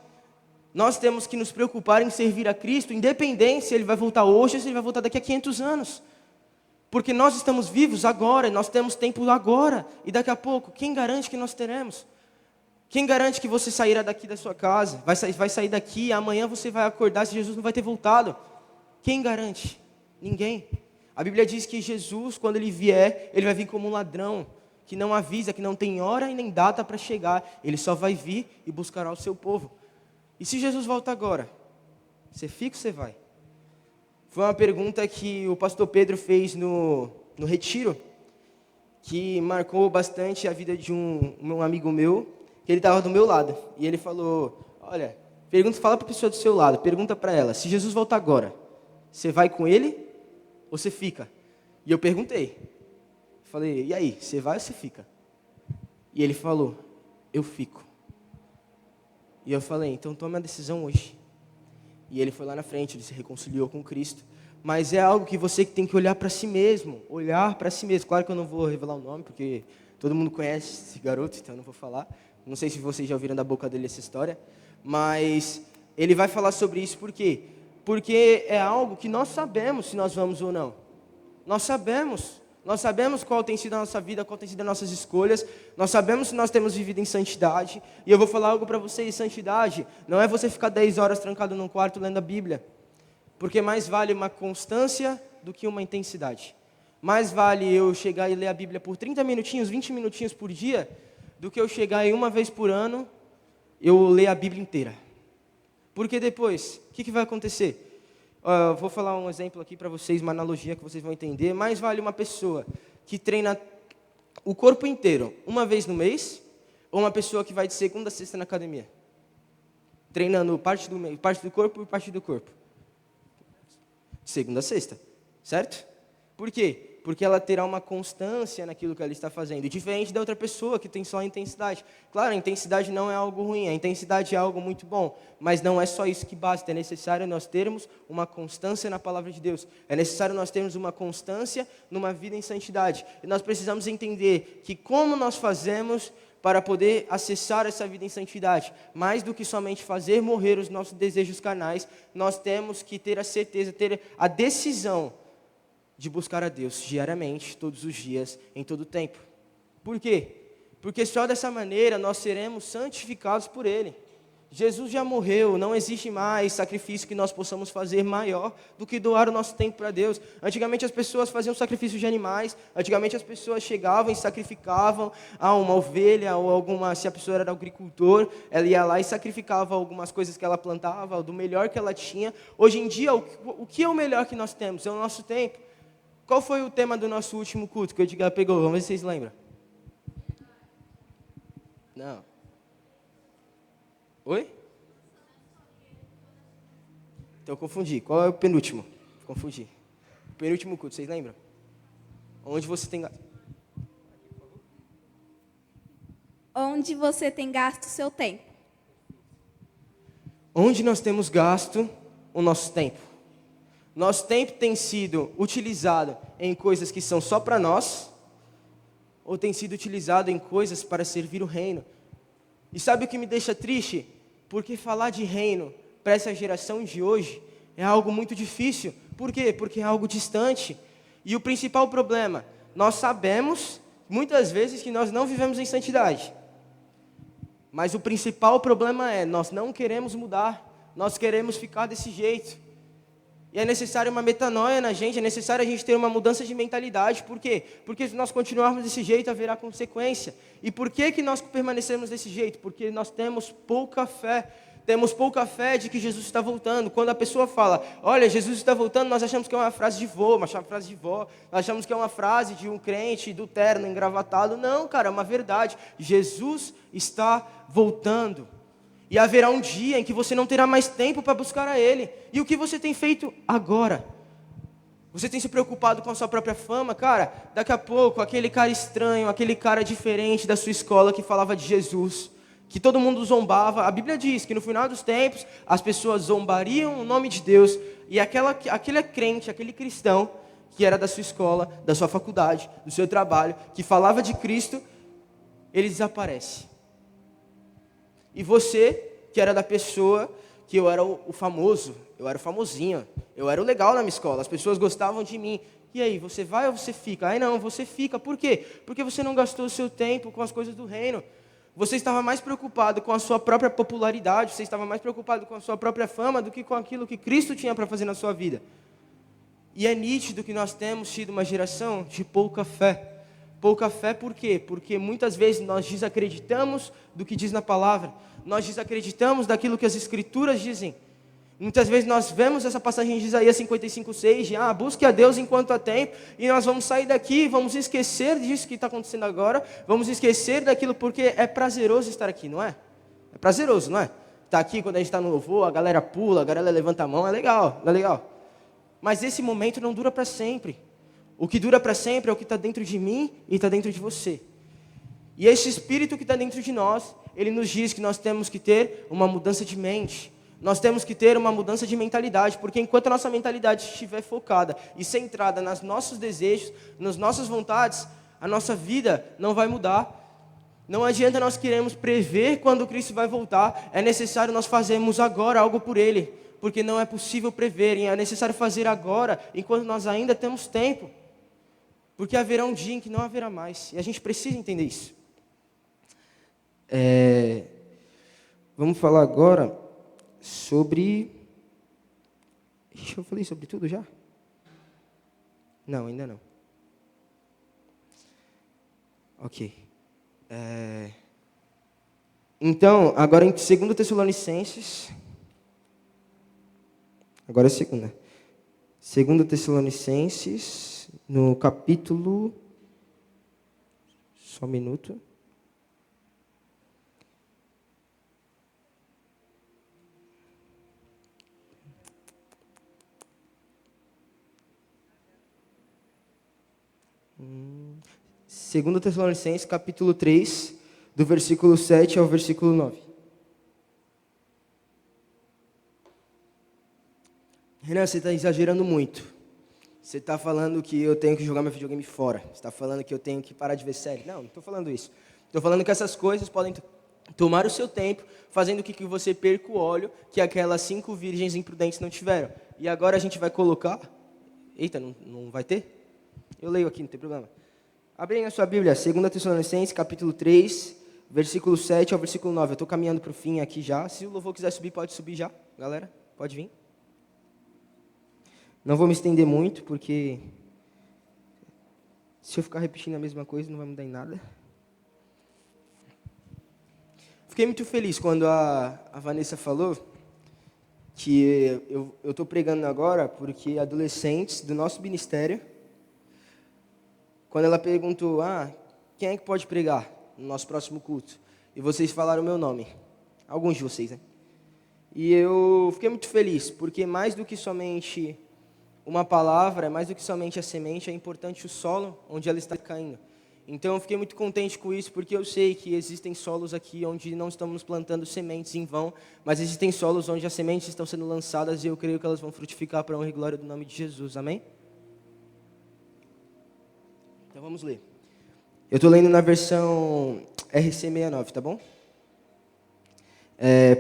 Nós temos que nos preocupar em servir a Cristo, independente se Ele vai voltar hoje ou se Ele vai voltar daqui a 500 anos. Porque nós estamos vivos agora, nós temos tempo agora, e daqui a pouco, quem garante que nós teremos? Quem garante que você sairá daqui da sua casa, vai sair daqui, e amanhã você vai acordar se Jesus não vai ter voltado? Quem garante? Ninguém. A Bíblia diz que Jesus, quando Ele vier, Ele vai vir como um ladrão, que não avisa, que não tem hora e nem data para chegar. Ele só vai vir e buscará o seu povo. E se Jesus volta agora, você fica ou você vai? Foi uma pergunta que o pastor Pedro fez no retiro, que marcou bastante a vida de um amigo meu, que ele estava do meu lado. E ele falou, olha, fala para a pessoa do seu lado, pergunta para ela, se Jesus voltar agora, você vai com ele ou você fica? E eu perguntei. Falei, e aí, você vai ou você fica? E ele falou, eu fico. E eu falei, então tome a decisão hoje. E ele foi lá na frente, ele se reconciliou com Cristo. Mas é algo que você tem que olhar para si mesmo. Olhar para si mesmo. Claro que eu não vou revelar o nome, porque todo mundo conhece esse garoto, então eu não vou falar. Não sei se vocês já ouviram da boca dele essa história. Mas ele vai falar sobre isso por quê? Porque é algo que nós sabemos se nós vamos ou não. Nós sabemos. Nós sabemos qual tem sido a nossa vida, qual tem sido as nossas escolhas. Nós sabemos se nós temos vivido em santidade. E eu vou falar algo para vocês, santidade não é você ficar 10 horas trancado num quarto lendo a Bíblia. Porque mais vale uma constância do que uma intensidade. Mais vale eu chegar e ler a Bíblia por 30 minutinhos, 20 minutinhos por dia, do que eu chegar e uma vez por ano, eu ler a Bíblia inteira. Porque depois, o que vai acontecer? Vou falar um exemplo aqui para vocês, uma analogia que vocês vão entender. Mais vale uma pessoa que treina o corpo inteiro uma vez no mês, ou uma pessoa que vai de segunda a sexta na academia? Treinando parte do corpo e parte do corpo. De segunda a sexta, certo? Por quê? Porque ela terá uma constância naquilo que ela está fazendo, diferente da outra pessoa que tem só a intensidade. Claro, a intensidade não é algo ruim, a intensidade é algo muito bom, mas não é só isso que basta, é necessário nós termos uma constância na palavra de Deus, é necessário nós termos uma constância numa vida em santidade, e nós precisamos entender que como nós fazemos para poder acessar essa vida em santidade, mais do que somente fazer morrer os nossos desejos carnais, nós temos que ter a certeza, ter a decisão de buscar a Deus diariamente, todos os dias, em todo o tempo. Por quê? Porque só dessa maneira nós seremos santificados por Ele. Jesus já morreu, não existe mais sacrifício que nós possamos fazer maior do que doar o nosso tempo para Deus. Antigamente as pessoas faziam sacrifício de animais, antigamente as pessoas chegavam e sacrificavam uma ovelha ou alguma, se a pessoa era agricultor, ela ia lá e sacrificava algumas coisas que ela plantava, do melhor que ela tinha. Hoje em dia, o que é o melhor que nós temos? É o nosso tempo. Qual foi o tema do nosso último culto que o Edgar pegou? Vamos ver se vocês lembram. Não. Oi? Então eu confundi. Qual é o penúltimo? Confundi. O penúltimo culto, vocês lembram? Onde você tem gasto? Onde você tem gasto o seu tempo? Onde nós temos gasto o nosso tempo? Nosso tempo tem sido utilizado em coisas que são só para nós, ou tem sido utilizado em coisas para servir o reino? E sabe o que me deixa triste? Porque falar de reino para essa geração de hoje é algo muito difícil. Por quê? Porque é algo distante. E o principal problema, nós sabemos muitas vezes que nós não vivemos em santidade. Mas o principal problema é, nós não queremos mudar, nós queremos ficar desse jeito. E é necessário uma metanoia na gente, é necessário a gente ter uma mudança de mentalidade. Por quê? Porque se nós continuarmos desse jeito, haverá consequência. E por que nós permanecemos desse jeito? Porque nós temos pouca fé. Temos pouca fé de que Jesus está voltando. Quando a pessoa fala, olha, Jesus está voltando, nós achamos que é uma frase de vô, nós achamos que é uma frase de um crente do terno engravatado. Não, cara, é uma verdade. Jesus está voltando. E haverá um dia em que você não terá mais tempo para buscar a Ele. E o que você tem feito agora? Você tem se preocupado com a sua própria fama? Cara, daqui a pouco, aquele cara estranho, aquele cara diferente da sua escola que falava de Jesus, que todo mundo zombava. A Bíblia diz que no final dos tempos, as pessoas zombariam o nome de Deus. E aquele crente, aquele cristão, que era da sua escola, da sua faculdade, do seu trabalho, que falava de Cristo, ele desaparece. E você, que era da pessoa, que eu era o famoso, eu era o famosinho, eu era o legal na minha escola, as pessoas gostavam de mim. E aí, você vai ou você fica? Aí não, você fica. Por quê? Porque você não gastou o seu tempo com as coisas do reino. Você estava mais preocupado com a sua própria popularidade, você estava mais preocupado com a sua própria fama do que com aquilo que Cristo tinha para fazer na sua vida. E é nítido que nós temos sido uma geração de pouca fé. Pouca fé por quê? Porque muitas vezes nós desacreditamos do que diz na palavra. Nós desacreditamos daquilo que as Escrituras dizem. Muitas vezes nós vemos essa passagem de Isaías 55:6, de busque a Deus enquanto há tempo, e nós vamos sair daqui, vamos esquecer disso que está acontecendo agora, vamos esquecer daquilo porque é prazeroso estar aqui, não é? É prazeroso, não é? Estar aqui quando a gente está no louvor, a galera pula, a galera levanta a mão, é legal, não é legal? Mas esse momento não dura para sempre. O que dura para sempre é o que está dentro de mim e está dentro de você. E esse Espírito que está dentro de nós, ele nos diz que nós temos que ter uma mudança de mente. Nós temos que ter uma mudança de mentalidade, porque enquanto a nossa mentalidade estiver focada e centrada nos nossos desejos, nas nossas vontades, a nossa vida não vai mudar. Não adianta nós queremos prever quando Cristo vai voltar, é necessário nós fazermos agora algo por Ele, porque não é possível prever, e é necessário fazer agora, enquanto nós ainda temos tempo, porque haverá um dia em que não haverá mais, e a gente precisa entender isso. Vamos falar agora sobre... Eu falei sobre tudo já? Não, ainda não. Ok. Então, agora em 2 Tessalonicenses... Agora é segunda. 2 Tessalonicenses, no capítulo... Só um minuto. Segundo Tessalonicenses, capítulo 3, do versículo 7 ao versículo 9. Renan, você está exagerando muito. Você está falando que eu tenho que jogar meu videogame fora. Você está falando que eu tenho que parar de ver série. Não estou falando isso. Estou falando que essas coisas podem tomar o seu tempo, fazendo com que você perca o óleo que aquelas 5 virgens imprudentes não tiveram. E agora a gente vai colocar... Eita, não vai ter? Eu leio aqui, não tem problema. Abre aí na sua Bíblia, 2 Tessalonicenses, capítulo 3, versículo 7 ao versículo 9. Eu estou caminhando para o fim aqui já. Se o louvor quiser subir, pode subir já, galera. Pode vir. Não vou me estender muito, porque se eu ficar repetindo a mesma coisa, não vai mudar em nada. Fiquei muito feliz quando a Vanessa falou que eu estou pregando agora porque adolescentes do nosso ministério, quando ela perguntou, quem é que pode pregar no nosso próximo culto? E vocês falaram o meu nome. Alguns de vocês, né? E eu fiquei muito feliz, porque mais do que somente uma palavra, mais do que somente a semente, é importante o solo onde ela está caindo. Então eu fiquei muito contente com isso, porque eu sei que existem solos aqui onde não estamos plantando sementes em vão, mas existem solos onde as sementes estão sendo lançadas e eu creio que elas vão frutificar para a honra e glória do nome de Jesus. Amém? Então vamos ler. Eu estou lendo na versão RC69, tá bom?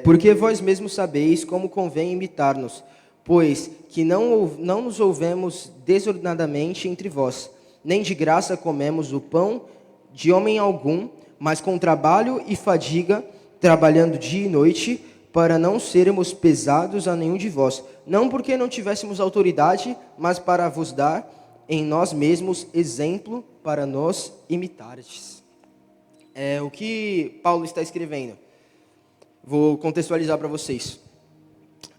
Porque vós mesmos sabeis como convém imitar-nos, pois que não nos ouvemos desordenadamente entre vós, nem de graça comemos o pão de homem algum, mas com trabalho e fadiga, trabalhando dia e noite, para não sermos pesados a nenhum de vós, não porque não tivéssemos autoridade, mas para vos dar em nós mesmos exemplo para nos imitardes. O que Paulo está escrevendo? Vou contextualizar para vocês.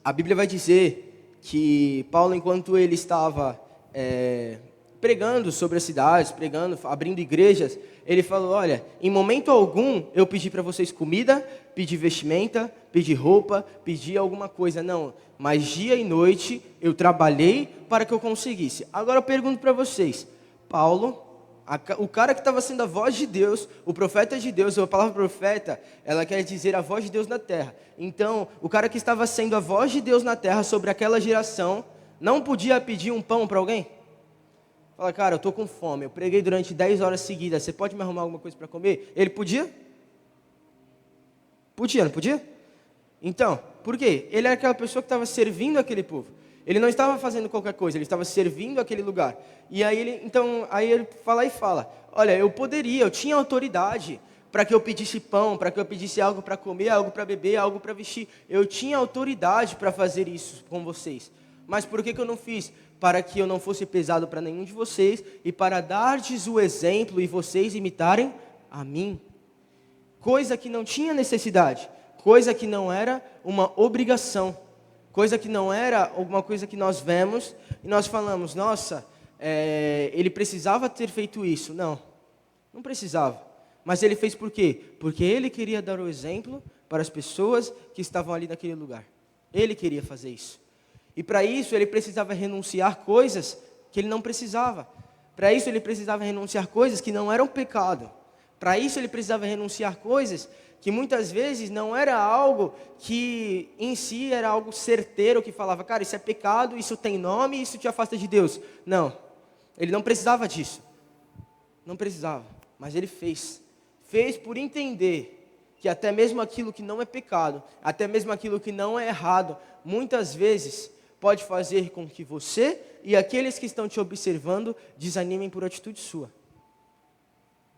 A Bíblia vai dizer que Paulo, enquanto ele estava pregando sobre as cidades, pregando, abrindo igrejas, ele falou, olha, em momento algum eu pedi para vocês comida, pedi vestimenta, pedi roupa, pedi alguma coisa, não. Mas dia e noite eu trabalhei para que eu conseguisse. Agora eu pergunto para vocês, Paulo, o cara que estava sendo a voz de Deus, o profeta de Deus, a palavra profeta, ela quer dizer a voz de Deus na terra. Então, o cara que estava sendo a voz de Deus na terra sobre aquela geração, não podia pedir um pão para alguém? Fala, cara, eu estou com fome, eu preguei durante 10 horas seguidas, você pode me arrumar alguma coisa para comer? Ele podia? Podia, não podia? Então, por quê? Ele era aquela pessoa que estava servindo aquele povo. Ele não estava fazendo qualquer coisa, ele estava servindo aquele lugar. E aí ele fala, olha, eu tinha autoridade para que eu pedisse pão, para que eu pedisse algo para comer, algo para beber, algo para vestir. Eu tinha autoridade para fazer isso com vocês. Mas por que eu não fiz? Para que eu não fosse pesado para nenhum de vocês e para dar-lhes o exemplo e vocês imitarem a mim. Coisa que não tinha necessidade, coisa que não era uma obrigação, coisa que não era alguma coisa que nós vemos e nós falamos, nossa, ele precisava ter feito isso. Não precisava. Mas ele fez por quê? Porque ele queria dar o exemplo para as pessoas que estavam ali naquele lugar. Ele queria fazer isso. E para isso ele precisava renunciar coisas que ele não precisava. Para isso ele precisava renunciar coisas que não eram pecado. Para isso ele precisava renunciar coisas que muitas vezes não era algo que em si era algo certeiro, que falava, cara, isso é pecado, isso tem nome, isso te afasta de Deus. Não, ele não precisava disso. Não precisava, mas ele fez. Fez por entender que até mesmo aquilo que não é pecado, até mesmo aquilo que não é errado, muitas vezes pode fazer com que você e aqueles que estão te observando desanimem por atitude sua.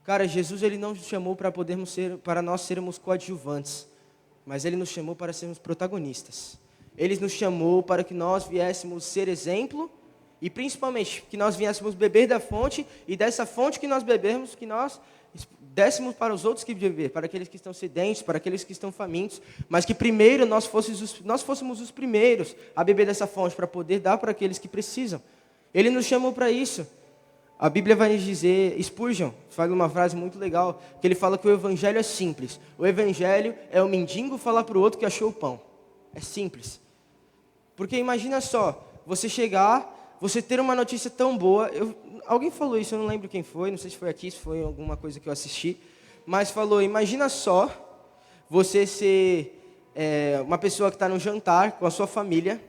Cara, Jesus ele não nos chamou para nós sermos coadjuvantes, mas ele nos chamou para sermos protagonistas. Ele nos chamou para que nós viéssemos ser exemplo e principalmente que nós viéssemos beber da fonte e dessa fonte que nós bebermos, que nós dessemos para os outros que beber, para aqueles que estão sedentos, para aqueles que estão famintos, mas que primeiro nós fôssemos os primeiros a beber dessa fonte para poder dar para aqueles que precisam. Ele nos chamou para isso. A Bíblia vai nos dizer, Spurgeon fala uma frase muito legal, que ele fala que o evangelho é simples. O evangelho é o mendigo falar para o outro que achou o pão. É simples. Porque imagina só, você chegar, você ter uma notícia tão boa. Alguém falou isso, eu não lembro quem foi, não sei se foi aqui, se foi alguma coisa que eu assisti. Mas falou, imagina só, você ser uma pessoa que está no jantar com a sua família.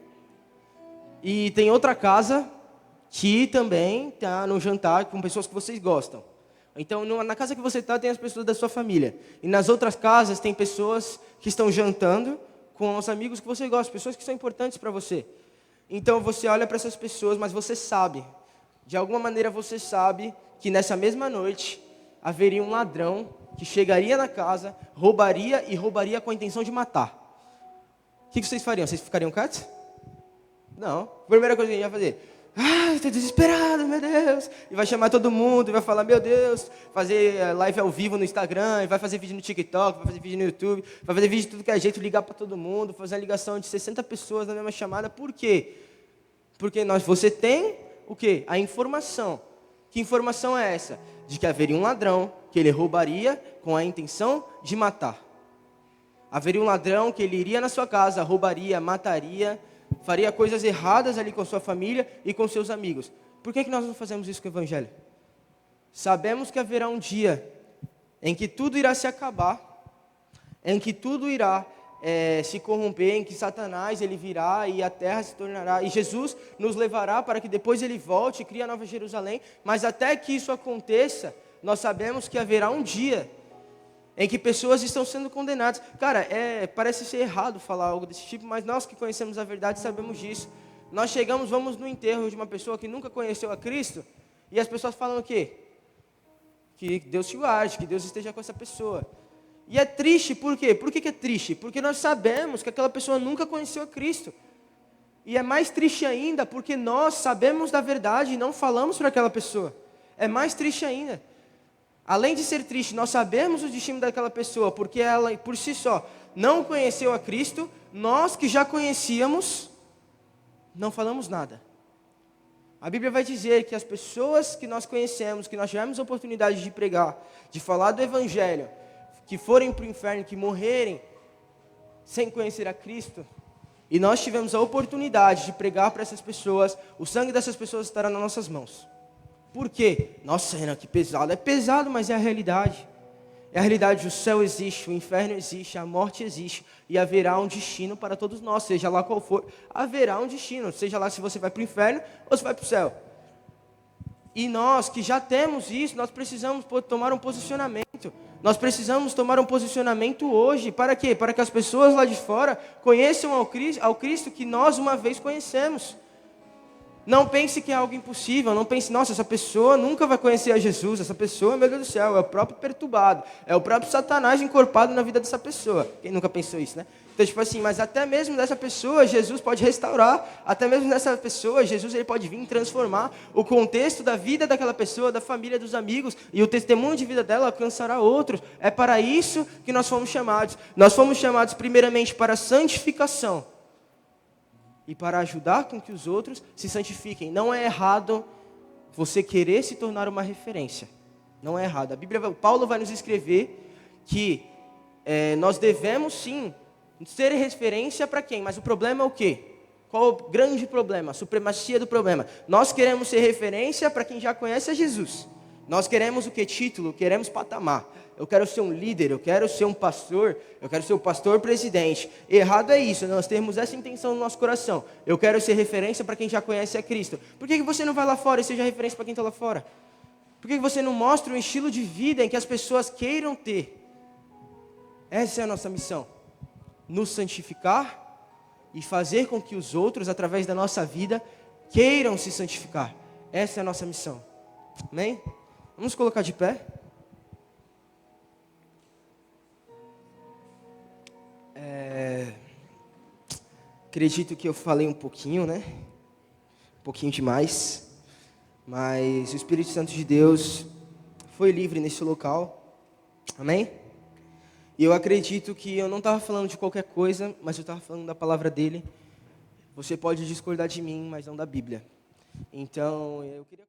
E tem outra casa que também está no jantar com pessoas que vocês gostam. Então, na casa que você está, tem as pessoas da sua família. E nas outras casas, tem pessoas que estão jantando com os amigos que você gosta, pessoas que são importantes para você. Então, você olha para essas pessoas, mas você sabe, de alguma maneira você sabe, que nessa mesma noite, haveria um ladrão que chegaria na casa, roubaria com a intenção de matar. O que vocês fariam? Vocês ficariam quietos? Não. A primeira coisa que a gente vai fazer... estou desesperado, meu Deus. E vai chamar todo mundo, e vai falar, meu Deus, fazer live ao vivo no Instagram, e vai fazer vídeo no TikTok, vai fazer vídeo no YouTube, vai fazer vídeo de tudo que é jeito, ligar para todo mundo, fazer uma ligação de 60 pessoas na mesma chamada. Por quê? Porque você tem o quê? A informação. Que informação é essa? De que haveria um ladrão, que ele roubaria com a intenção de matar. Haveria um ladrão que ele iria na sua casa, roubaria, mataria, faria coisas erradas ali com a sua família e com seus amigos. Por que nós não fazemos isso com o Evangelho? Sabemos que haverá um dia em que tudo irá se acabar, em que tudo irá se corromper, em que Satanás ele virá e a terra se tornará, e Jesus nos levará para que depois ele volte e crie a Nova Jerusalém, mas até que isso aconteça, nós sabemos que haverá um dia em que pessoas estão sendo condenadas. Cara, parece ser errado falar algo desse tipo, mas nós que conhecemos a verdade sabemos disso. Nós vamos no enterro de uma pessoa que nunca conheceu a Cristo, e as pessoas falam o quê? Que Deus te guarde, que Deus esteja com essa pessoa. E é triste, por quê? Por que é triste? Porque nós sabemos que aquela pessoa nunca conheceu a Cristo. E é mais triste ainda, porque nós sabemos da verdade e não falamos para aquela pessoa. É mais triste ainda. Além de ser triste, nós sabemos o destino daquela pessoa, porque ela, por si só, não conheceu a Cristo. Nós que já conhecíamos, não falamos nada. A Bíblia vai dizer que as pessoas que nós conhecemos, que nós tivemos a oportunidade de pregar, de falar do Evangelho, que forem para o inferno, que morrerem sem conhecer a Cristo, e nós tivemos a oportunidade de pregar para essas pessoas, o sangue dessas pessoas estará nas nossas mãos. Por quê? Nossa, Renan, que pesado. É pesado, mas é a realidade. É a realidade, o céu existe, o inferno existe, a morte existe, e haverá um destino para todos nós, seja lá qual for, haverá um destino, seja lá se você vai para o inferno ou se vai para o céu. E nós que já temos isso, nós precisamos tomar um posicionamento. Nós precisamos tomar um posicionamento hoje. Para quê? Para que as pessoas lá de fora conheçam ao Cristo que nós uma vez conhecemos. Não pense que é algo impossível, não pense, nossa, essa pessoa nunca vai conhecer a Jesus, essa pessoa, meu Deus do céu, é o próprio perturbado, é o próprio Satanás encorpado na vida dessa pessoa. Quem nunca pensou isso, né? Então, tipo assim, mas até mesmo dessa pessoa, Jesus pode restaurar, até mesmo dessa pessoa, Jesus ele pode vir transformar o contexto da vida daquela pessoa, da família, dos amigos, e o testemunho de vida dela alcançará outros. É para isso que nós fomos chamados. Nós fomos chamados primeiramente para a santificação, e para ajudar com que os outros se santifiquem. Não é errado você querer se tornar uma referência. Não é errado. Paulo vai nos escrever que nós devemos sim ser referência para quem? Mas o problema é o quê? Qual o grande problema? A supremacia do problema. Nós queremos ser referência para quem já conhece a Jesus. Nós queremos o que? Título, queremos patamar. Eu quero ser um líder, eu quero ser um pastor, eu quero ser o pastor presidente. Errado é isso, nós temos essa intenção no nosso coração. Eu quero ser referência para quem já conhece a Cristo. Por que você não vai lá fora e seja referência para quem está lá fora? Por que você não mostra um estilo de vida em que as pessoas queiram ter? Essa é a nossa missão. Nos santificar e fazer com que os outros, através da nossa vida, queiram se santificar. Essa é a nossa missão. Amém? Vamos colocar de pé. Acredito que eu falei um pouquinho, né? Um pouquinho demais. Mas o Espírito Santo de Deus foi livre nesse local. Amém? E eu acredito que eu não estava falando de qualquer coisa, mas eu estava falando da palavra dele. Você pode discordar de mim, mas não da Bíblia. Então, eu queria...